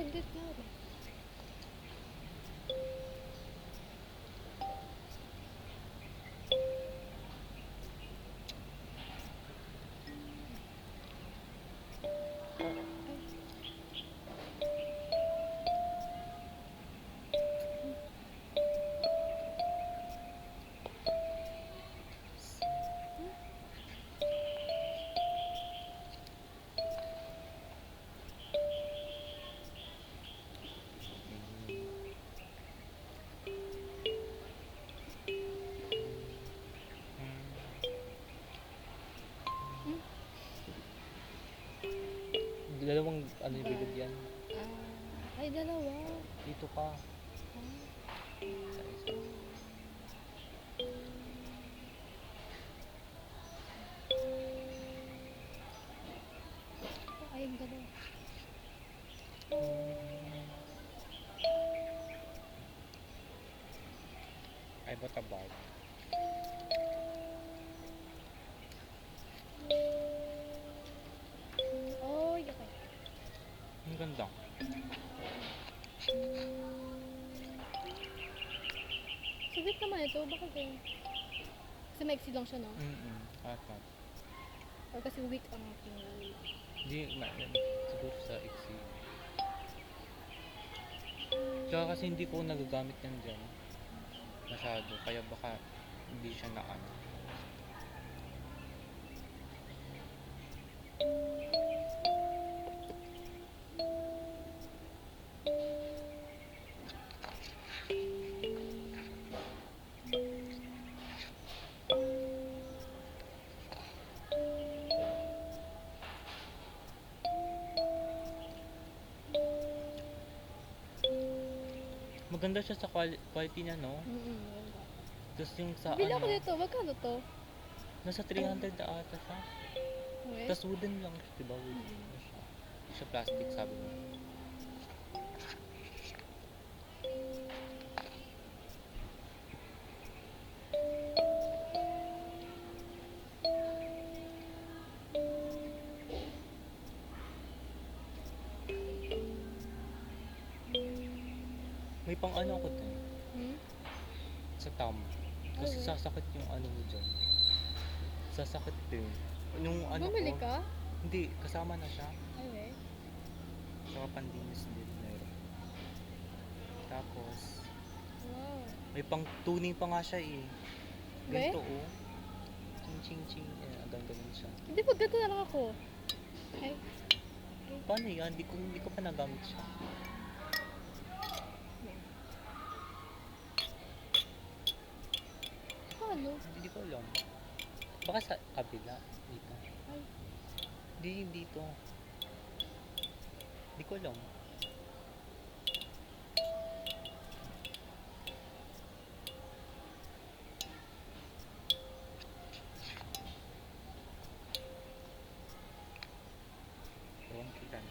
Nabanggit nga rin. Dalawang ano yung bilog yan. Ay, dalawa. Dito ka. Ah. Isa-isa. Ay, yung dalawa. Ay, ba't abag? Oh, okay. Ang ganda. Sweet naman ito. Bakit eh? Kasi maiksi lang siya, no? Apat. Or kasi weak ang aking ulo. Hindi, siguro sa iksi. Tsaka kasi hindi ko nagagamit yan dyan. Masyado. Kaya baka hindi siya na ano. Maganda siya sa quality niya, no? Ganda. Tapos yung sa Bili ako ano, dito. Magkano to? nasa 300 na ata siya. Okay. Tapos wooden lang siya, diba? Wooden na siya. Hindi siya plastic, sabi mo. May pang ano ako din. Sa thumb. Kasi Okay. sasakit yung ano mo dyan. Sasakit din. Yung ano Bumili ko, ka? hindi, kasama na siya. Okay. Saka pandinis din meron. Tapos, Wow. may pang tuning pa nga siya eh. Okay. Ganito oh. Ching ching ching. Ayan, ganun siya. Hindi, pag ganito na lang ako. Ay. Paano yan? Hindi ko pa nagamit siya. Paano? Hindi ko alam. Baka sa kabila. Dito. Ay. Hindi, dito. Hindi ko alam. Ewan ko yan.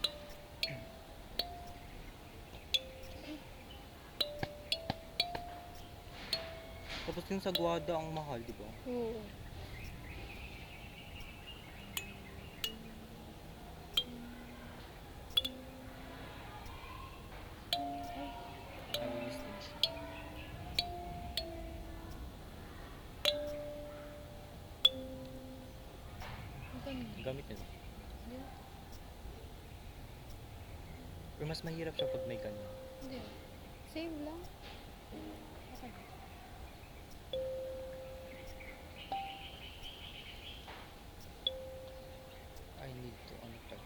Tapos yung sa Guada ang mahal, di ba? Oo. Nalinis din siya. Ang ganda. Gamit nila. Yeah. Pero mas mahirap siya pag may ganyan. Hindi. Same lang. Okay. I need to ano pa.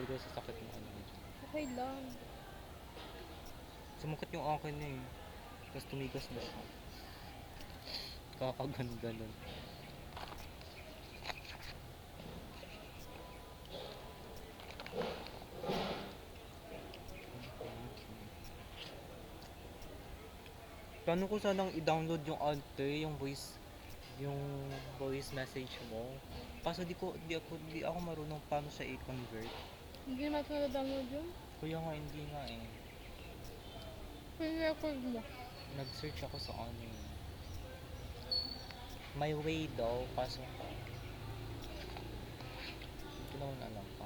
dahil sa sakit ng ano mo dyan. Okay lang. Sumakit yung akin na eh. Tapos tumigas na siya. Kakaganon-ganon. Plano ko sanang i-download yung ante, yung voice message mo. Kaso di ako marunong paano siya i-convert. Hindi naman ito nag-download yun. Kuya nga, hindi nga eh. Pag-record mo. Nag-search ako sa ano eh. My way daw, kaso hindi ko naman alam pa.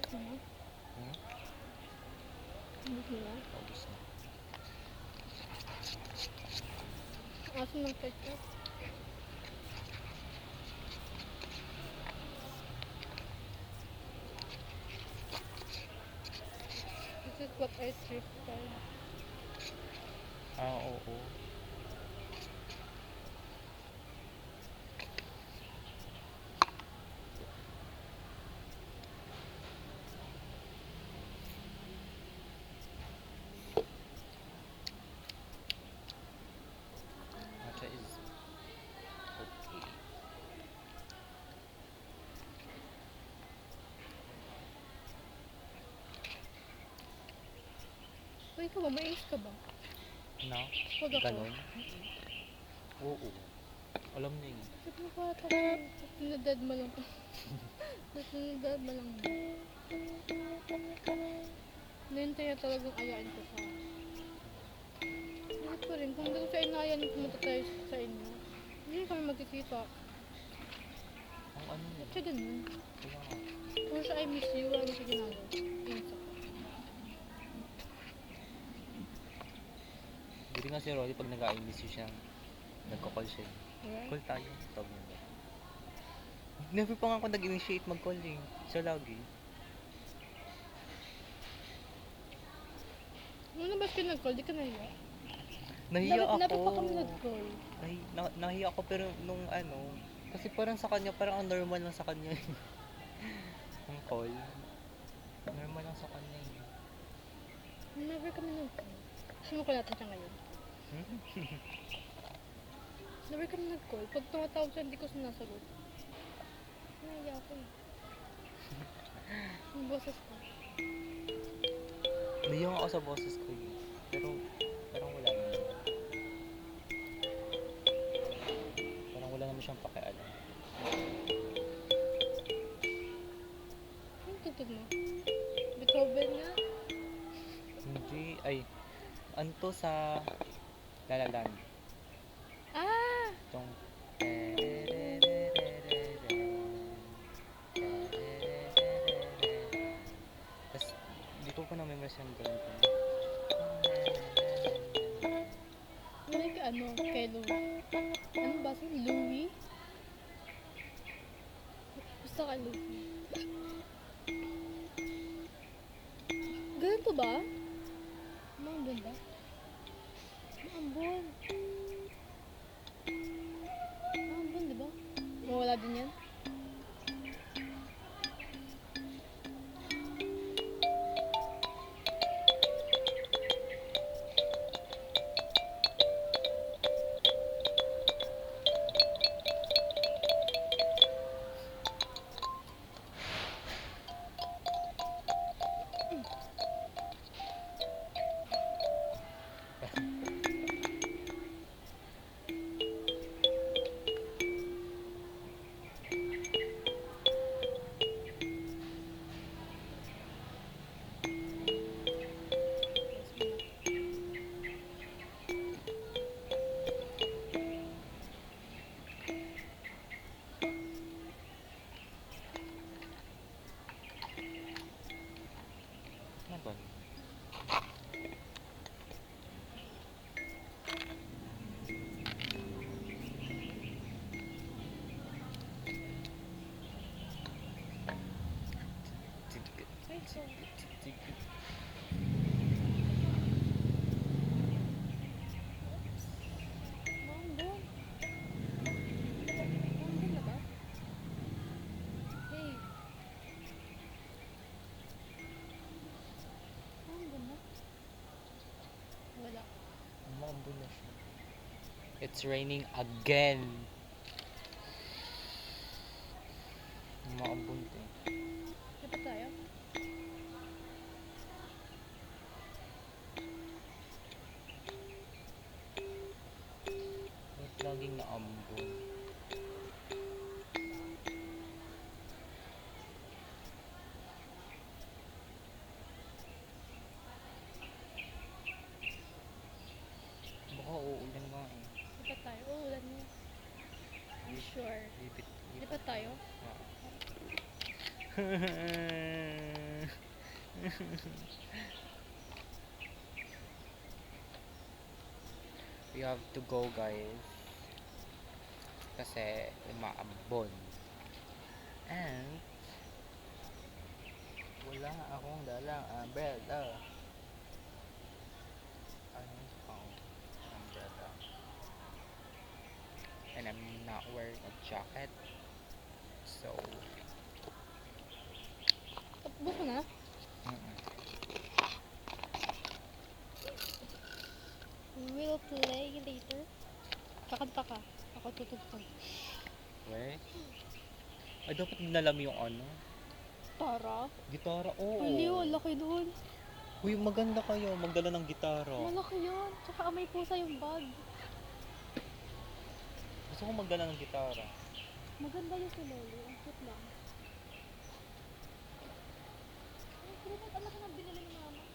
Ano? Hmm? Hindi na. Paubos na. Asin ng ketchup. This is what I thrifted. Ah, oo. Matcha is okay. Uy, ikaw ba? Mais ka ba? Na? Huwag ako. Ganon? Oo. Alam na yun. Ba't mo pa tapos? Sinadad mo lang. Sinadad mo lang. Nintay na talagang ayain ko sa... Bakit pa rin? Kung hindi ko siya inayan, pumunta tayo sa inyo. Hindi kami magkikita. Ang ano yun? At siya ganun. Kaya nga. Kung siya I miss you, wala siya ginagawa. Pinsa ko. Buti nga si Rolly pag nag-i-miss you siya, nagko-call siya. Alright? Call tayo. Tawag niya. Never pa nga ako nag-initiate mag-call eh. Siya lagi. Nung nabas ka nag-call, di ka nahiya? Nahiya ako. Dapat pa kami nag-call. Nahiya ako pero nung ano, kasi parang sa kanya, parang ang normal lang sa kanya eh. Ang call. Normal lang sa kanya eh. Never kami nag-call. Sinuko natin siya ngayon. Hmm? Never kami nag-call. Pag tumatawag siya, hindi ko sinasagot. Nahiya ako eh. Yung boses ko. Nahiya ako sa boses ko eh. Pero, parang wala naman. Parang wala naman siyang pakialam. Anong tugtog mo? Beethoven nga? Hindi, ay, anto sa La La Land. Ah! Itong tas dito ko na-memorize yung ganito. Like ano, kay Louie. Ano ba si Louie? Gusto ka Louie. Ganito ba? Maambon ba? Maambon. Maambon, di ba? Mawala din yan? Mambon. Mambon na ba? Hey. Mambon na? Wala. Maambon na siya. It's raining again. Maambon din. Dapat tayo? Ba't laging naambon? Baka uulan nga eh. Dapat tayo? Oo, ulan mo. I'm sure. Dapat tayo? Oo. We have to go guys. Kasi umaambon. And wala akong dalang umbrella. Anong pang umbrella? And I'm not wearing a jacket. So, Takbo ko na? We'll play later. Kakanta ka. Ako tutugtog. we? Ay, dapat dinalam yung ano? Tara. Gitara, oo. Hindi, laki doon. Uy, maganda kayo. Magdala ng gitara. Malaki yun. Tsaka may pusa yung bag. Gusto ko magdala ng gitara. Maganda yung sinelo. Ang cute lang. Ay, pero ang laki ng binili ni mama.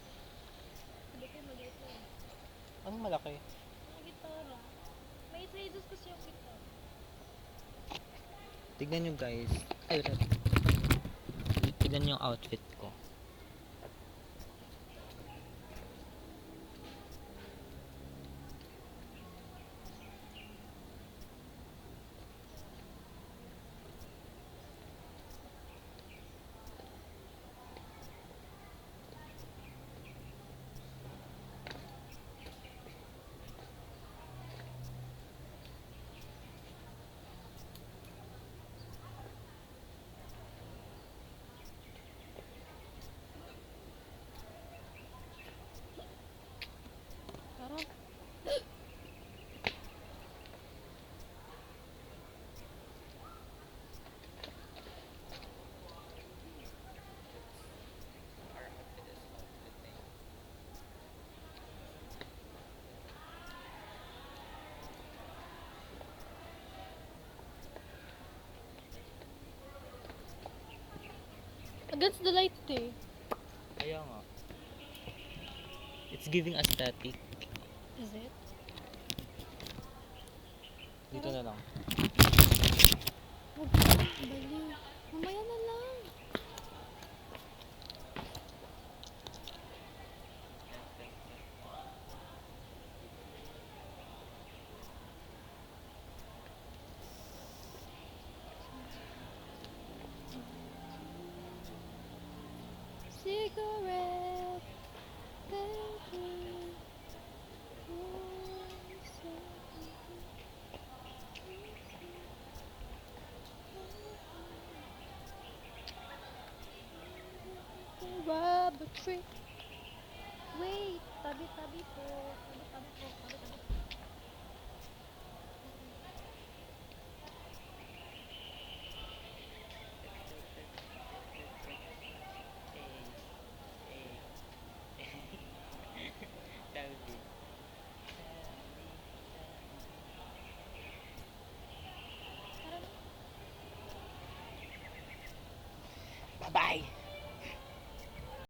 Sabi ko, maliit lang. Anong malaki? Ang gitara. May sizes kasi yung gitara. Tignan nyo guys. Ay, wait. Tignan nyo yung outfit ko. Tara. Against the light eh. Kaya nga. It's giving aesthetic. Is it? Dito na lang. Huwag ka. Baliw. Mamaya na lang. Cigarette. Thank you. Rubber tree. Wait, tabi-tabi po. Tabi-tabi po. Tabi-tabi po.